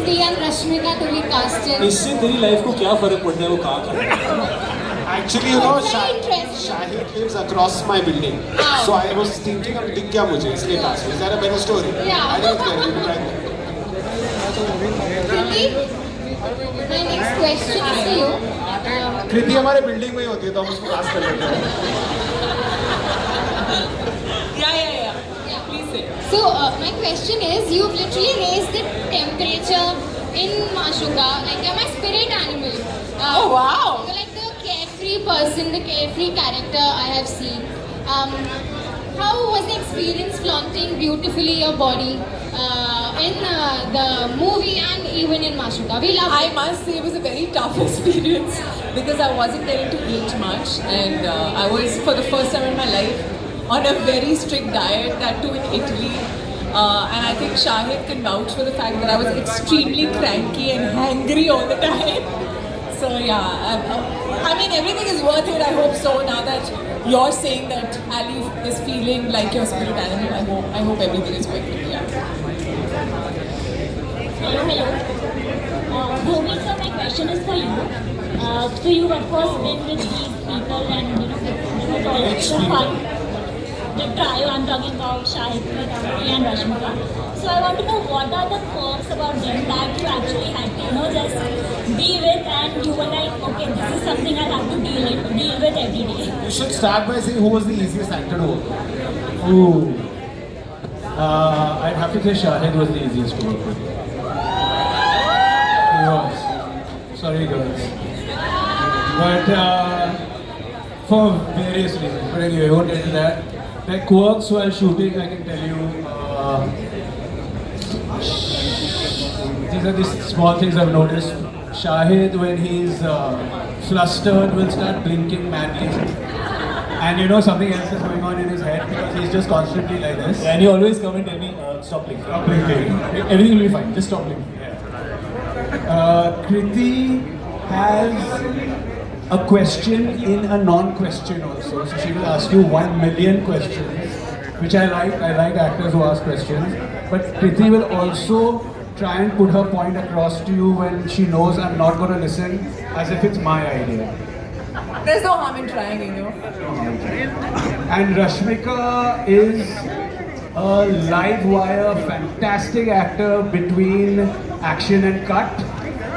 Kriti and Rashmika to be casted. इससे तेरी life को क्या फर्क पड़ता है वो कहाँ कर रहा है? Actually, you know, It's very interesting. Shahid lives across my building. Oh. So I was thinking, अब दिख गया मुझे इसलिए cast हुआ. Is that a better story? Yeah. I think it's better. You can try that. Kriti, my next question is to you. कृति हमारे building में ही होती है तो हम उसको cast कर लेते हैं. Yeah. Please say. So my question is, you've literally raised the temperature in Mashuka, like you're my spirit animal. Oh, wow. You're like the carefree person, the carefree character I have seen. How was the experience flaunting beautifully your body in the movie and even in Mashuka? We love I it. must say it was a very tough experience because I wasn't getting to eat much, and I was for the first time in my life on a very strict diet, that too in Italy. And I think Shahid can vouch for the fact that I was extremely cranky and hangry all the time. So yeah, I mean everything is worth it. I hope so. Now that you're saying that Ali is feeling like your spirit animal, I hope everything is worth it. Yeah. Hello. Bhumi sir, my question is for you. So you've of course been with these people and it was always a fun. The trio, I'm talking about Shahid, Kriti and Rashmika. So I want to know what are the quirks about them that you actually had to, just be with, and you were like, okay, this is something I have to deal with every day. You should start by saying who was the easiest actor to work with. Ooh. I'd have to say Shahid was the easiest to work with. He was. Sorry girls. But for various reasons. But anyway, I won't get into that. Like quirks while shooting, I can tell you. These are the small things I've noticed. Shahid, when he's flustered, will start blinking madly. And something else is going on in his head because he's just constantly like this. And you always come and tell me, stop blinking. Stop blinking. Everything will be fine, just stop blinking. Kriti has a question in a non-question also. So she will ask you 1 million questions, which I like. I like actors who ask questions. But Kriti will also try and put her point across to you when she knows I'm not going to listen, as if it's my idea. There's no harm in trying, And Rashmika is a live wire, fantastic actor between action and cut,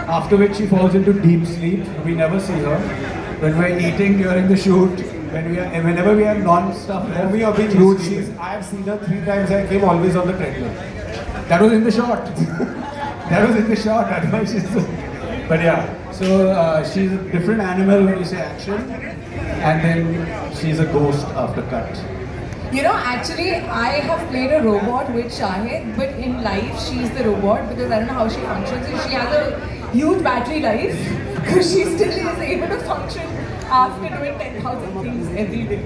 after which she falls into deep sleep. We never see her. When we're eating during the shoot, whenever we have non-stuff left, We are being rude. I have seen her 3 times. I came always on the treadmill. that was in the shot. That was in the shot. Otherwise she's but yeah, so she's a different animal when you say action, and then she's a ghost after cut. Actually, I have played a robot with Shahid, but in life, she's the robot because I don't know how she functions. She has a huge battery life because she still is able to function after doing 10,000 things every day.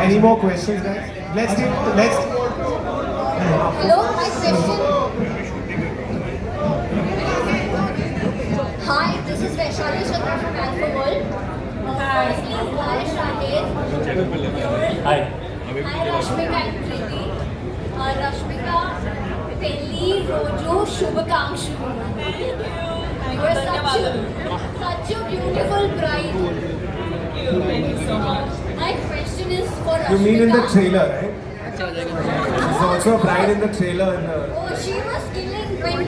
Any more questions, guys? Let's. Hello, my question. Hi, this is Vaishali Chandra from Alpha World. Firstly, hi Shahid. Hi. Hi Rashmika and Kriti. Rashmika, Pelli Rojo Shubhakangshu. You are such a beautiful bride. Thank you so much. My question is for Rashmika. You mean in the trailer, right? She's also a bride in the trailer. Oh, she was killing when...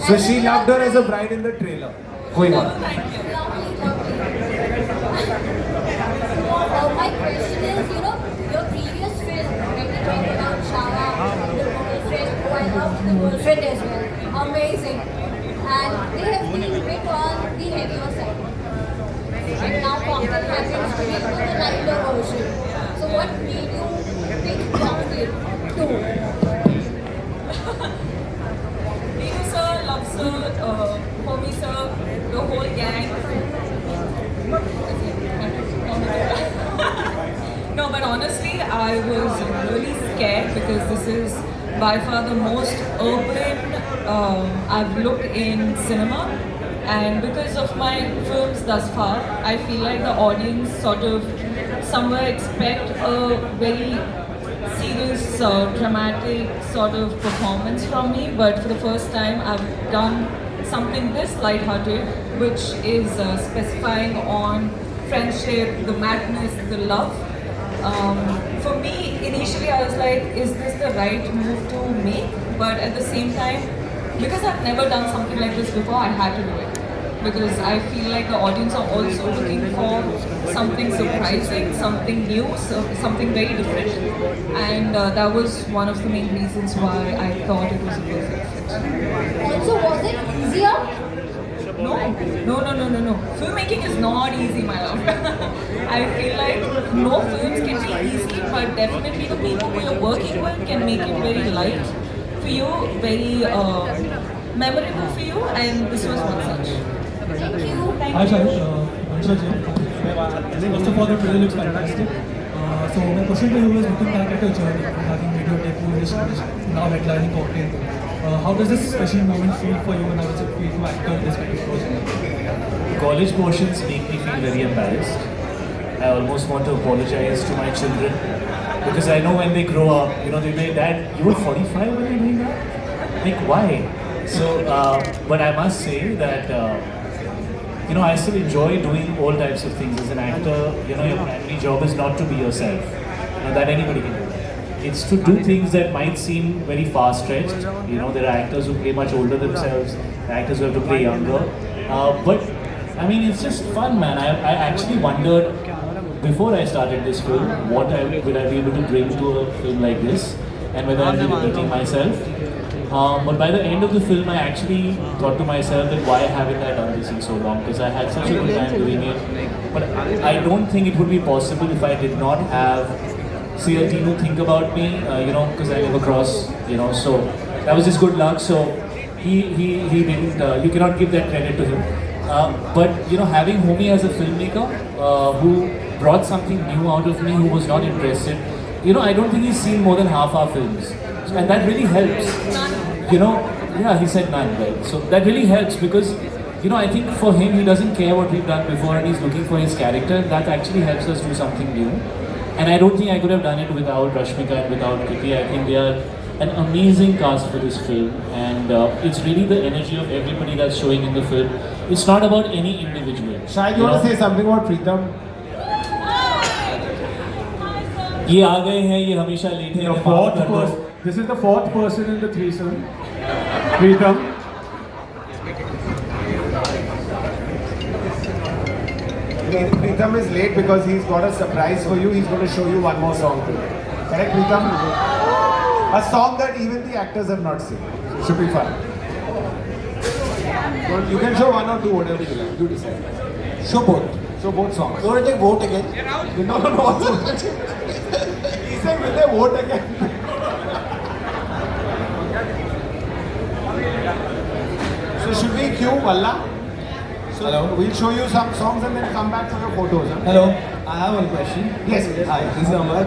So she loved her as a bride in the trailer. Going on. Lovely, lovely. My question is, your previous film, when we talked about Shara, the girlfriend, oh, I loved the girlfriend as well. Amazing. And they have been a bit on the heavier side. And now Conclave happens to be the lighter version. So what made you pick Conclave 2? Neetu sir, Love sir, Homie sir, the whole gang. No, but honestly, I was really scared because this is by far the most urban I've looked in cinema. And because of my films thus far, I feel like the audience sort of somewhere expect a very serious, dramatic sort of performance from me. But for the first time, I've done something this lighthearted, which is specifying on friendship, the madness, the love. For me, initially I was like, is this the right move to make? But at the same time, because I've never done something like this before, I had to do it. Because I feel like the audience are also looking for something surprising, something new, something very different. And that was one of the main reasons why I thought it was a perfect fit. Also, was it easier? No. Filmmaking is not easy, my love. I feel like no films can be easy, but definitely the people who you're working with can make it very light for you, very memorable for you, and this was one such. Thank you. Hi, Shahid. Anshul here. First of all, the trailer looks fantastic. So my question to you is, looking back at your journey, having made your debut in this industry, now headlining Cocktail, how does this special moment feel for you, and how does it feel to act in this kind of project? College portions make me feel very embarrassed. I almost want to apologize to my children because I know when they grow up, they'll be like, Dad, you were 45 when you were doing that? Like, why? So, but I must say that, I still enjoy doing all types of things. As an actor, your primary job is not to be yourself. That anybody can do. It's to do things that might seem very far-stretched. There are actors who play much older themselves, actors who have to play younger. But I mean, it's just fun, man. I actually wondered before I started this film, what would I be able to bring to a film like this, and whether I'd be repeating myself. But by the end of the film, I actually thought to myself that why haven't I done this in so long? Because I had such a good time doing it. But I don't think it would be possible if I did not have, say, a team who think about me, because I live across, so that was just good luck. So he didn't, you cannot give that credit to him. But having Homie as a filmmaker who brought something new out of me, who was not interested, I don't think he's seen more than half our films, and that really helps. Yeah, he said none, right? So that really helps because I think for him, he doesn't care what we've done before, and he's looking for his character. That actually helps us do something new. And I don't think I could have done it without Rashmika and without Kitty. I think they are an amazing cast for this film, and it's really the energy of everybody that's showing in the film. It's not about any individual. Shahid, you want to say something about Preetham? ये आ गए हैं, ये हमेशा late The fourth person. This is the fourth person in the threesome. Preetham. Preetham is late because he's got a surprise for you. He's going to show you one more song. Correct, Preetham? A song that even the actors have not seen. Should be fun. You can show one or two, whatever you like. You decide. Show both. Show both songs. You want to take vote again? No. He said, will they vote again? So should we cue Valla? Hello. We'll show you some songs and then come back for your photos. Huh? Hello. I have one question. Yes. Hi, this is Amar.